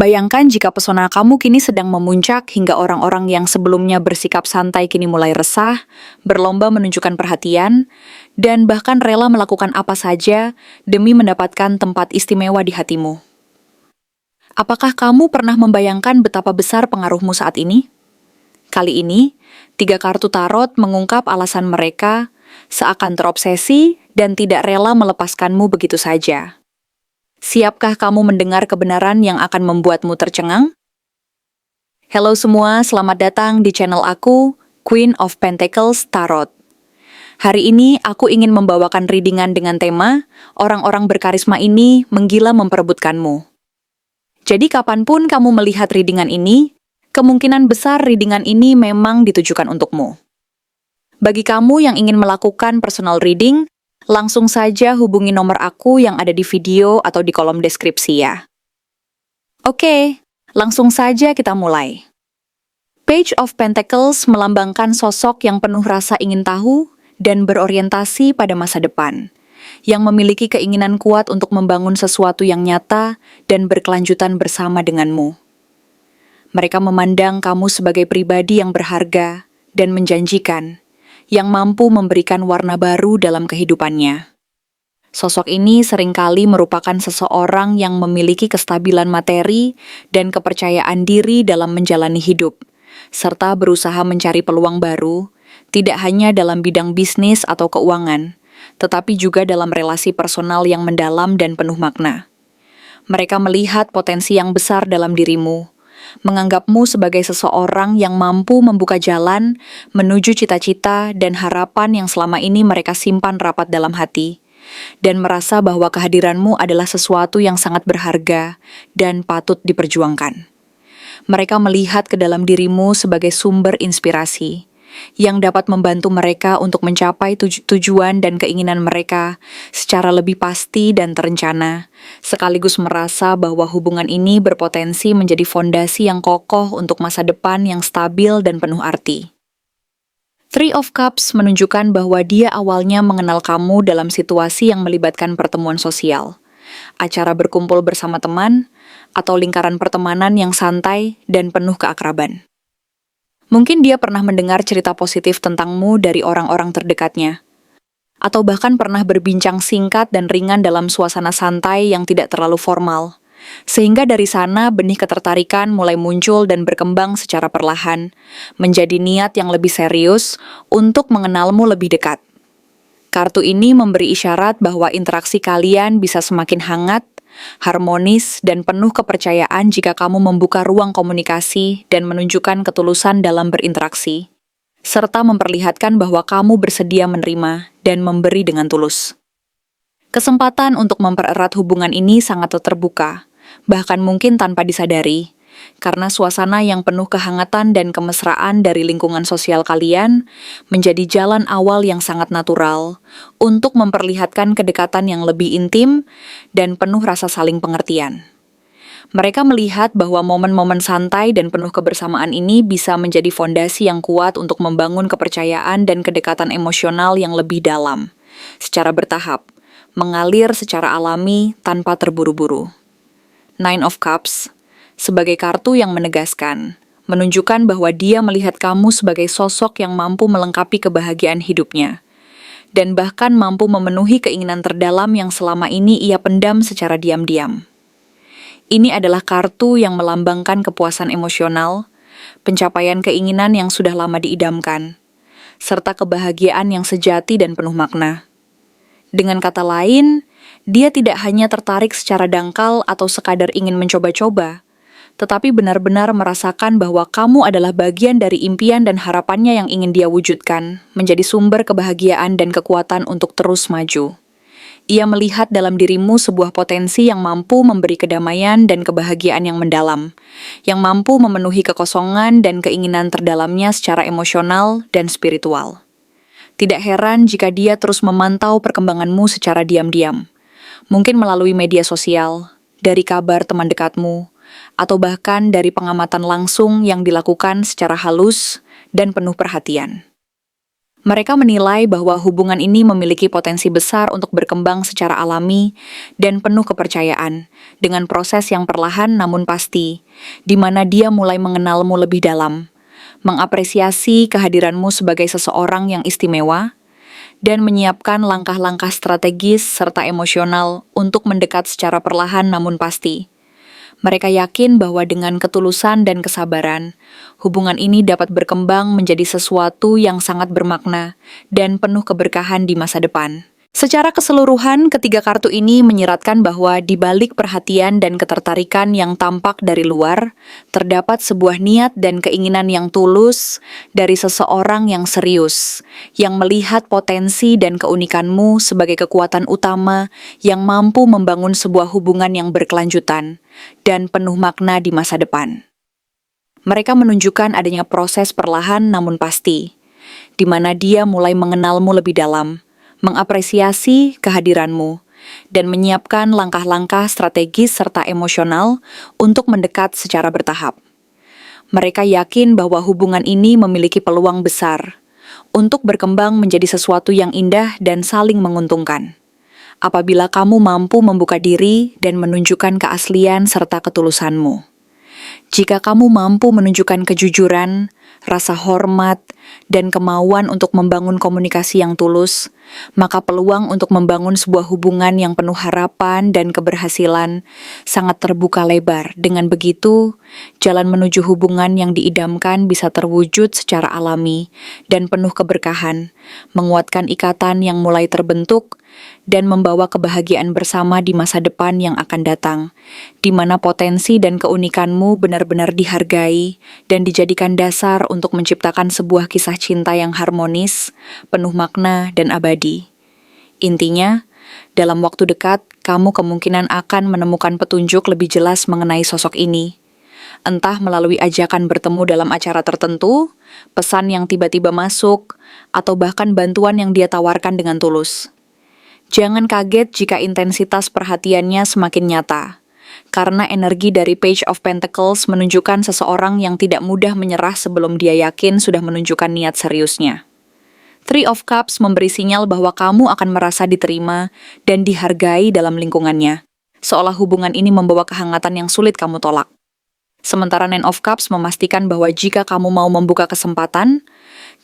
Bayangkan jika pesona kamu kini sedang memuncak hingga orang-orang yang sebelumnya bersikap santai kini mulai resah, berlomba menunjukkan perhatian, dan bahkan rela melakukan apa saja demi mendapatkan tempat istimewa di hatimu. Apakah kamu pernah membayangkan betapa besar pengaruhmu saat ini? Kali ini, 3 kartu tarot mengungkap alasan mereka seakan terobsesi dan tidak rela melepaskanmu begitu saja. Siapkah kamu mendengar kebenaran yang akan membuatmu tercengang? Halo semua, selamat datang di channel aku, Queen of Pentacles Tarot. Hari ini aku ingin membawakan readingan dengan tema, orang-orang berkarisma ini menggila memperebutkanmu. Jadi kapanpun kamu melihat readingan ini, kemungkinan besar readingan ini memang ditujukan untukmu. Bagi kamu yang ingin melakukan personal reading, langsung saja hubungi nomor aku yang ada di video atau di kolom deskripsi ya. Oke, langsung saja kita mulai. Page of Pentacles melambangkan sosok yang penuh rasa ingin tahu dan berorientasi pada masa depan, yang memiliki keinginan kuat untuk membangun sesuatu yang nyata dan berkelanjutan bersama denganmu. Mereka memandang kamu sebagai pribadi yang berharga dan menjanjikan, yang mampu memberikan warna baru dalam kehidupannya. Sosok ini seringkali merupakan seseorang yang memiliki kestabilan materi dan kepercayaan diri dalam menjalani hidup, serta berusaha mencari peluang baru, tidak hanya dalam bidang bisnis atau keuangan, tetapi juga dalam relasi personal yang mendalam dan penuh makna. Mereka melihat potensi yang besar dalam dirimu, menganggapmu sebagai seseorang yang mampu membuka jalan menuju cita-cita dan harapan yang selama ini mereka simpan rapat dalam hati, dan merasa bahwa kehadiranmu adalah sesuatu yang sangat berharga dan patut diperjuangkan. Mereka melihat ke dalam dirimu sebagai sumber inspirasi, yang dapat membantu mereka untuk mencapai tujuan dan keinginan mereka secara lebih pasti dan terencana, sekaligus merasa bahwa hubungan ini berpotensi menjadi fondasi yang kokoh untuk masa depan yang stabil dan penuh arti. Three of Cups menunjukkan bahwa dia awalnya mengenal kamu dalam situasi yang melibatkan pertemuan sosial, acara berkumpul bersama teman, atau lingkaran pertemanan yang santai dan penuh keakraban. Mungkin dia pernah mendengar cerita positif tentangmu dari orang-orang terdekatnya, atau bahkan pernah berbincang singkat dan ringan dalam suasana santai yang tidak terlalu formal, sehingga dari sana benih ketertarikan mulai muncul dan berkembang secara perlahan, menjadi niat yang lebih serius untuk mengenalmu lebih dekat. Kartu ini memberi isyarat bahwa interaksi kalian bisa semakin hangat, harmonis, dan penuh kepercayaan jika kamu membuka ruang komunikasi dan menunjukkan ketulusan dalam berinteraksi, serta memperlihatkan bahwa kamu bersedia menerima dan memberi dengan tulus. Kesempatan untuk mempererat hubungan ini sangat terbuka, bahkan mungkin tanpa disadari, karena suasana yang penuh kehangatan dan kemesraan dari lingkungan sosial kalian menjadi jalan awal yang sangat natural untuk memperlihatkan kedekatan yang lebih intim dan penuh rasa saling pengertian. Mereka melihat bahwa momen-momen santai dan penuh kebersamaan ini bisa menjadi fondasi yang kuat untuk membangun kepercayaan dan kedekatan emosional yang lebih dalam, secara bertahap, mengalir secara alami tanpa terburu-buru. Nine of Cups sebagai kartu yang menegaskan, menunjukkan bahwa dia melihat kamu sebagai sosok yang mampu melengkapi kebahagiaan hidupnya, dan bahkan mampu memenuhi keinginan terdalam yang selama ini ia pendam secara diam-diam. Ini adalah kartu yang melambangkan kepuasan emosional, pencapaian keinginan yang sudah lama diidamkan, serta kebahagiaan yang sejati dan penuh makna. Dengan kata lain, dia tidak hanya tertarik secara dangkal atau sekadar ingin mencoba-coba, tetapi benar-benar merasakan bahwa kamu adalah bagian dari impian dan harapannya yang ingin dia wujudkan, menjadi sumber kebahagiaan dan kekuatan untuk terus maju. Ia melihat dalam dirimu sebuah potensi yang mampu memberi kedamaian dan kebahagiaan yang mendalam, yang mampu memenuhi kekosongan dan keinginan terdalamnya secara emosional dan spiritual. Tidak heran jika dia terus memantau perkembanganmu secara diam-diam, mungkin melalui media sosial, dari kabar teman dekatmu, atau bahkan dari pengamatan langsung yang dilakukan secara halus dan penuh perhatian. Mereka menilai bahwa hubungan ini memiliki potensi besar untuk berkembang secara alami dan penuh kepercayaan, dengan proses yang perlahan namun pasti, di mana dia mulai mengenalmu lebih dalam, mengapresiasi kehadiranmu sebagai seseorang yang istimewa, dan menyiapkan langkah-langkah strategis serta emosional untuk mendekat secara perlahan namun pasti. Mereka yakin bahwa dengan ketulusan dan kesabaran, hubungan ini dapat berkembang menjadi sesuatu yang sangat bermakna dan penuh keberkahan di masa depan. Secara keseluruhan, ketiga kartu ini menyiratkan bahwa di balik perhatian dan ketertarikan yang tampak dari luar, terdapat sebuah niat dan keinginan yang tulus dari seseorang yang serius, yang melihat potensi dan keunikanmu sebagai kekuatan utama yang mampu membangun sebuah hubungan yang berkelanjutan dan penuh makna di masa depan. Mereka menunjukkan adanya proses perlahan namun pasti, di mana dia mulai mengenalmu lebih dalam, mengapresiasi kehadiranmu, dan menyiapkan langkah-langkah strategis serta emosional untuk mendekat secara bertahap. Mereka yakin bahwa hubungan ini memiliki peluang besar untuk berkembang menjadi sesuatu yang indah dan saling menguntungkan. Apabila kamu mampu membuka diri dan menunjukkan keaslian serta ketulusanmu. Jika kamu mampu menunjukkan kejujuran, rasa hormat, dan kemauan untuk membangun komunikasi yang tulus, maka peluang untuk membangun sebuah hubungan yang penuh harapan dan keberhasilan sangat terbuka lebar. Dengan begitu, jalan menuju hubungan yang diidamkan bisa terwujud secara alami dan penuh keberkahan, menguatkan ikatan yang mulai terbentuk, dan membawa kebahagiaan bersama di masa depan yang akan datang, di mana potensi dan keunikanmu benar-benar dihargai dan dijadikan dasar untuk menciptakan sebuah kisah cinta yang harmonis, penuh makna, dan abadi. Intinya, dalam waktu dekat, kamu kemungkinan akan menemukan petunjuk lebih jelas mengenai sosok ini. Entah melalui ajakan bertemu dalam acara tertentu, pesan yang tiba-tiba masuk, atau bahkan bantuan yang dia tawarkan dengan tulus. Jangan kaget jika intensitas perhatiannya semakin nyata, karena energi dari Page of Pentacles menunjukkan seseorang yang tidak mudah menyerah sebelum dia yakin sudah menunjukkan niat seriusnya. Three of Cups memberi sinyal bahwa kamu akan merasa diterima dan dihargai dalam lingkungannya, seolah hubungan ini membawa kehangatan yang sulit kamu tolak. Sementara Nine of Cups memastikan bahwa jika kamu mau membuka kesempatan,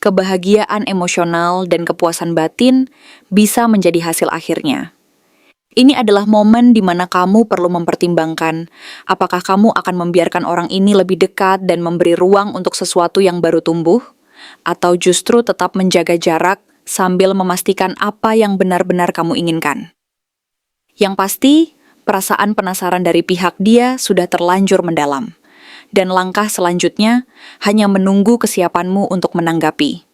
kebahagiaan emosional dan kepuasan batin bisa menjadi hasil akhirnya. Ini adalah momen di mana kamu perlu mempertimbangkan apakah kamu akan membiarkan orang ini lebih dekat dan memberi ruang untuk sesuatu yang baru tumbuh, atau justru tetap menjaga jarak sambil memastikan apa yang benar-benar kamu inginkan. Yang pasti, perasaan penasaran dari pihak dia sudah terlanjur mendalam. Dan langkah selanjutnya hanya menunggu kesiapanmu untuk menanggapi.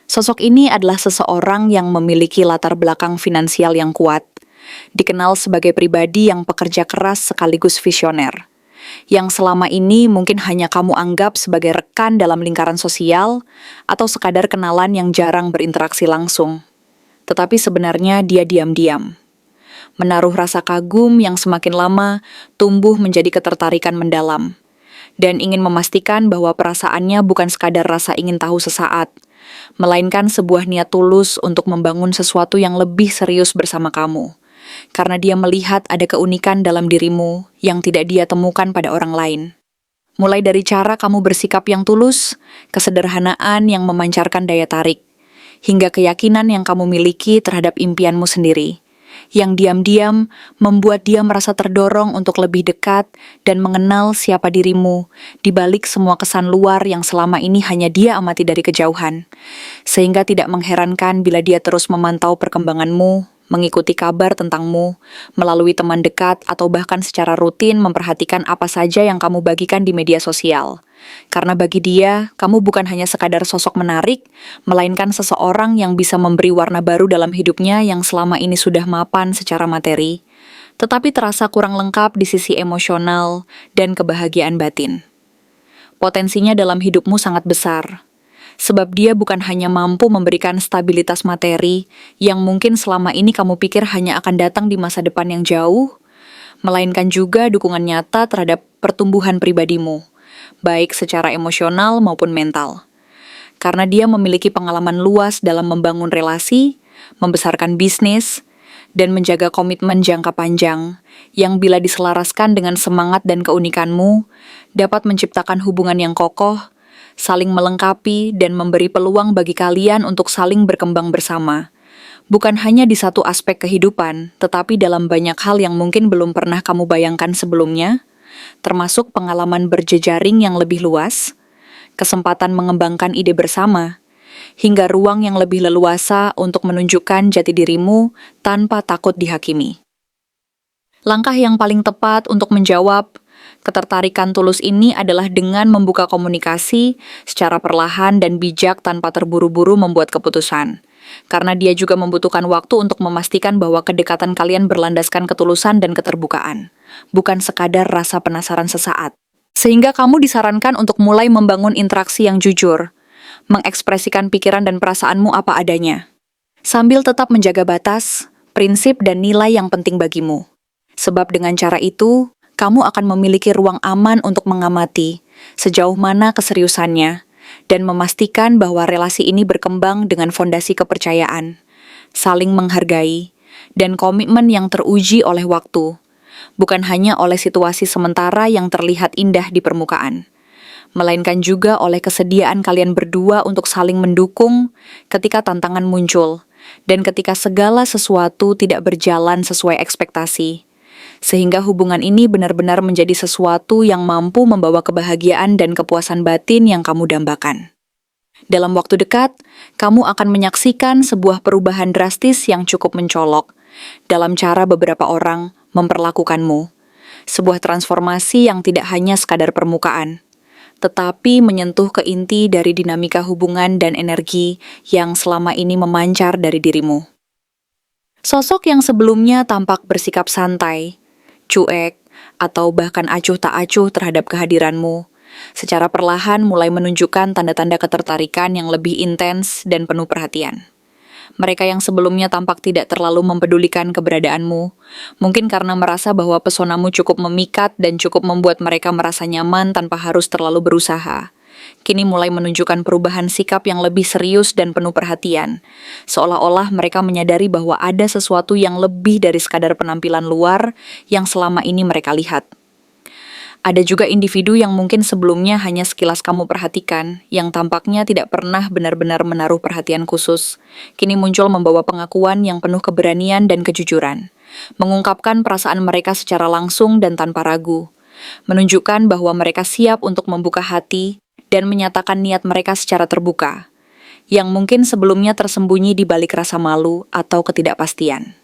Sosok ini adalah seseorang yang memiliki latar belakang finansial yang kuat, dikenal sebagai pribadi yang pekerja keras sekaligus visioner, yang selama ini mungkin hanya kamu anggap sebagai rekan dalam lingkaran sosial atau sekadar kenalan yang jarang berinteraksi langsung. Tetapi sebenarnya dia diam-diam, menaruh rasa kagum yang semakin lama tumbuh menjadi ketertarikan mendalam, dan ingin memastikan bahwa perasaannya bukan sekadar rasa ingin tahu sesaat, melainkan sebuah niat tulus untuk membangun sesuatu yang lebih serius bersama kamu, karena dia melihat ada keunikan dalam dirimu yang tidak dia temukan pada orang lain. Mulai dari cara kamu bersikap yang tulus, kesederhanaan yang memancarkan daya tarik, hingga keyakinan yang kamu miliki terhadap impianmu sendiri, yang diam-diam membuat dia merasa terdorong untuk lebih dekat dan mengenal siapa dirimu di balik semua kesan luar yang selama ini hanya dia amati dari kejauhan. Sehingga tidak mengherankan bila dia terus memantau perkembanganmu, mengikuti kabar tentangmu, melalui teman dekat atau bahkan secara rutin memperhatikan apa saja yang kamu bagikan di media sosial. Karena bagi dia, kamu bukan hanya sekadar sosok menarik, melainkan seseorang yang bisa memberi warna baru dalam hidupnya yang selama ini sudah mapan secara materi, tetapi terasa kurang lengkap di sisi emosional dan kebahagiaan batin. Potensinya dalam hidupmu sangat besar, sebab dia bukan hanya mampu memberikan stabilitas materi yang mungkin selama ini kamu pikir hanya akan datang di masa depan yang jauh, melainkan juga dukungan nyata terhadap pertumbuhan pribadimu, baik secara emosional maupun mental. karena dia memiliki pengalaman luas dalam membangun relasi, membesarkan bisnis, dan menjaga komitmen jangka panjang yang bila diselaraskan dengan semangat dan keunikanmu, dapat menciptakan hubungan yang kokoh, saling melengkapi, dan memberi peluang bagi kalian untuk saling berkembang bersama. Bukan hanya di satu aspek kehidupan, tetapi dalam banyak hal yang mungkin belum pernah kamu bayangkan sebelumnya, termasuk pengalaman berjejaring yang lebih luas, kesempatan mengembangkan ide bersama, hingga ruang yang lebih leluasa untuk menunjukkan jati dirimu tanpa takut dihakimi. Langkah yang paling tepat untuk menjawab ketertarikan tulus ini adalah dengan membuka komunikasi secara perlahan dan bijak tanpa terburu-buru membuat keputusan. Karena dia juga membutuhkan waktu untuk memastikan bahwa kedekatan kalian berlandaskan ketulusan dan keterbukaan, bukan sekadar rasa penasaran sesaat. Sehingga kamu disarankan untuk mulai membangun interaksi yang jujur, mengekspresikan pikiran dan perasaanmu apa adanya, sambil tetap menjaga batas, prinsip, dan nilai yang penting bagimu. Sebab dengan cara itu, kamu akan memiliki ruang aman untuk mengamati sejauh mana keseriusannya, dan memastikan bahwa relasi ini berkembang dengan fondasi kepercayaan, saling menghargai, dan komitmen yang teruji oleh waktu, bukan hanya oleh situasi sementara yang terlihat indah di permukaan, melainkan juga oleh kesediaan kalian berdua untuk saling mendukung ketika tantangan muncul, dan ketika segala sesuatu tidak berjalan sesuai ekspektasi, sehingga hubungan ini benar-benar menjadi sesuatu yang mampu membawa kebahagiaan dan kepuasan batin yang kamu dambakan. Dalam waktu dekat, kamu akan menyaksikan sebuah perubahan drastis yang cukup mencolok dalam cara beberapa orang memperlakukanmu. Sebuah transformasi yang tidak hanya sekadar permukaan, tetapi menyentuh ke inti dari dinamika hubungan dan energi yang selama ini memancar dari dirimu. Sosok yang sebelumnya tampak bersikap santai, cuek, atau bahkan acuh tak acuh terhadap kehadiranmu, secara perlahan mulai menunjukkan tanda-tanda ketertarikan yang lebih intens dan penuh perhatian. Mereka yang sebelumnya tampak tidak terlalu mempedulikan keberadaanmu, mungkin karena merasa bahwa pesonamu cukup memikat dan cukup membuat mereka merasa nyaman tanpa harus terlalu berusaha, kini mulai menunjukkan perubahan sikap yang lebih serius dan penuh perhatian, seolah-olah mereka menyadari bahwa ada sesuatu yang lebih dari sekadar penampilan luar yang selama ini mereka lihat. Ada juga individu yang mungkin sebelumnya hanya sekilas kamu perhatikan, yang tampaknya tidak pernah benar-benar menaruh perhatian khusus, kini muncul membawa pengakuan yang penuh keberanian dan kejujuran, mengungkapkan perasaan mereka secara langsung dan tanpa ragu, menunjukkan bahwa mereka siap untuk membuka hati dan menyatakan niat mereka secara terbuka, yang mungkin sebelumnya tersembunyi di balik rasa malu atau ketidakpastian.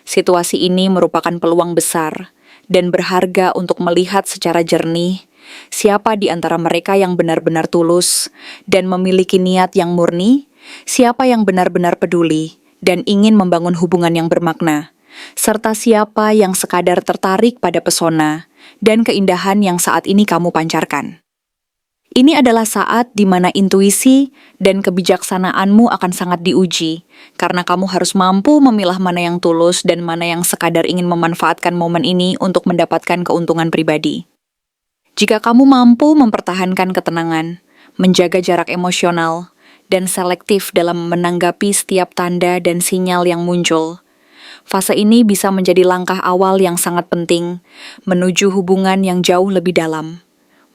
Situasi ini merupakan peluang besar dan berharga untuk melihat secara jernih siapa di antara mereka yang benar-benar tulus dan memiliki niat yang murni, siapa yang benar-benar peduli dan ingin membangun hubungan yang bermakna, serta siapa yang sekadar tertarik pada pesona dan keindahan yang saat ini kamu pancarkan. Ini adalah saat di mana intuisi dan kebijaksanaanmu akan sangat diuji, karena kamu harus mampu memilah mana yang tulus dan mana yang sekadar ingin memanfaatkan momen ini untuk mendapatkan keuntungan pribadi. Jika kamu mampu mempertahankan ketenangan, menjaga jarak emosional, dan selektif dalam menanggapi setiap tanda dan sinyal yang muncul, fase ini bisa menjadi langkah awal yang sangat penting menuju hubungan yang jauh lebih dalam,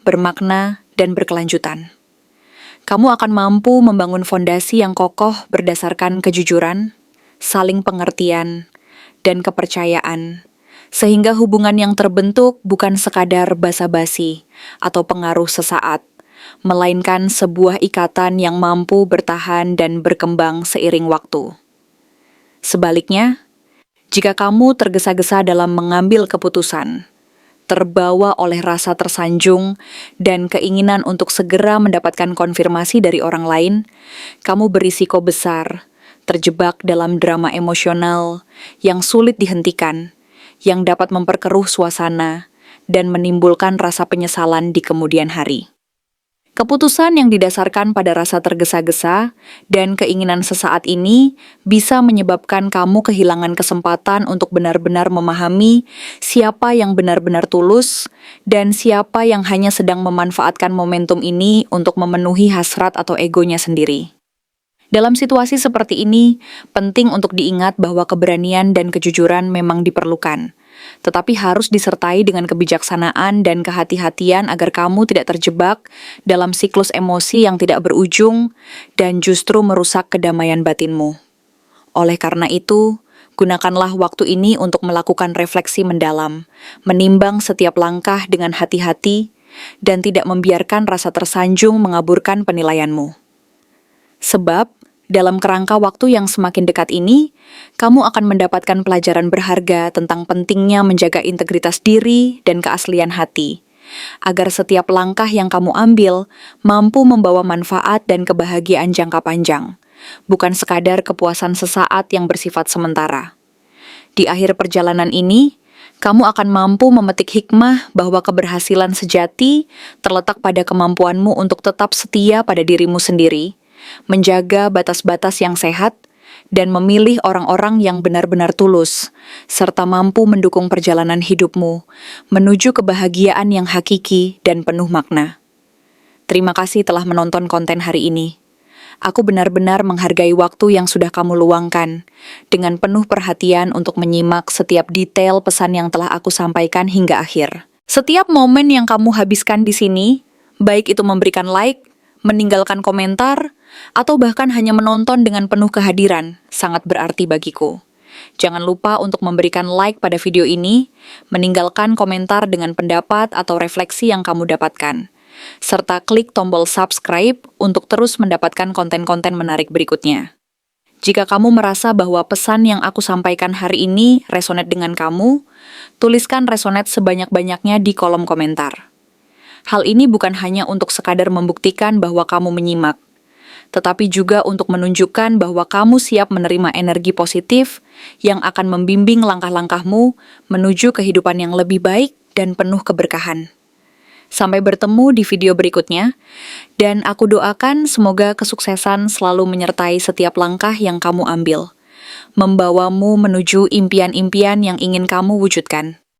bermakna, dan berkelanjutan. Kamu akan mampu membangun fondasi yang kokoh berdasarkan kejujuran, saling pengertian, dan kepercayaan, sehingga hubungan yang terbentuk bukan sekadar basa-basi atau pengaruh sesaat, melainkan sebuah ikatan yang mampu bertahan dan berkembang seiring waktu. Sebaliknya, jika kamu tergesa-gesa dalam mengambil keputusan, terbawa oleh rasa tersanjung dan keinginan untuk segera mendapatkan konfirmasi dari orang lain, kamu berisiko besar terjebak dalam drama emosional yang sulit dihentikan, yang dapat memperkeruh suasana dan menimbulkan rasa penyesalan di kemudian hari. Keputusan yang didasarkan pada rasa tergesa-gesa dan keinginan sesaat ini bisa menyebabkan kamu kehilangan kesempatan untuk benar-benar memahami siapa yang benar-benar tulus dan siapa yang hanya sedang memanfaatkan momentum ini untuk memenuhi hasrat atau egonya sendiri. Dalam situasi seperti ini, penting untuk diingat bahwa keberanian dan kejujuran memang diperlukan, tetapi harus disertai dengan kebijaksanaan dan kehati-hatian agar kamu tidak terjebak dalam siklus emosi yang tidak berujung dan justru merusak kedamaian batinmu. Oleh karena itu, gunakanlah waktu ini untuk melakukan refleksi mendalam, menimbang setiap langkah dengan hati-hati, dan tidak membiarkan rasa tersanjung mengaburkan penilaianmu. Sebab, dalam kerangka waktu yang semakin dekat ini, kamu akan mendapatkan pelajaran berharga tentang pentingnya menjaga integritas diri dan keaslian hati, agar setiap langkah yang kamu ambil mampu membawa manfaat dan kebahagiaan jangka panjang, bukan sekadar kepuasan sesaat yang bersifat sementara. Di akhir perjalanan ini, kamu akan mampu memetik hikmah bahwa keberhasilan sejati terletak pada kemampuanmu untuk tetap setia pada dirimu sendiri, menjaga batas-batas yang sehat, dan memilih orang-orang yang benar-benar tulus, serta mampu mendukung perjalanan hidupmu menuju kebahagiaan yang hakiki dan penuh makna. Terima kasih telah menonton konten hari ini. Aku benar-benar menghargai waktu yang sudah kamu luangkan, dengan penuh perhatian untuk menyimak setiap detail pesan yang telah aku sampaikan hingga akhir. Setiap momen yang kamu habiskan di sini, baik itu memberikan like, meninggalkan komentar, atau bahkan hanya menonton dengan penuh kehadiran, sangat berarti bagiku. Jangan lupa untuk memberikan like pada video ini, meninggalkan komentar dengan pendapat atau refleksi yang kamu dapatkan, serta klik tombol subscribe untuk terus mendapatkan konten-konten menarik berikutnya. Jika kamu merasa bahwa pesan yang aku sampaikan hari ini resonate dengan kamu, tuliskan resonate sebanyak-banyaknya di kolom komentar. Hal ini bukan hanya untuk sekadar membuktikan bahwa kamu menyimak, tetapi juga untuk menunjukkan bahwa kamu siap menerima energi positif yang akan membimbing langkah-langkahmu menuju kehidupan yang lebih baik dan penuh keberkahan. Sampai bertemu di video berikutnya, dan aku doakan semoga kesuksesan selalu menyertai setiap langkah yang kamu ambil, membawamu menuju impian-impian yang ingin kamu wujudkan.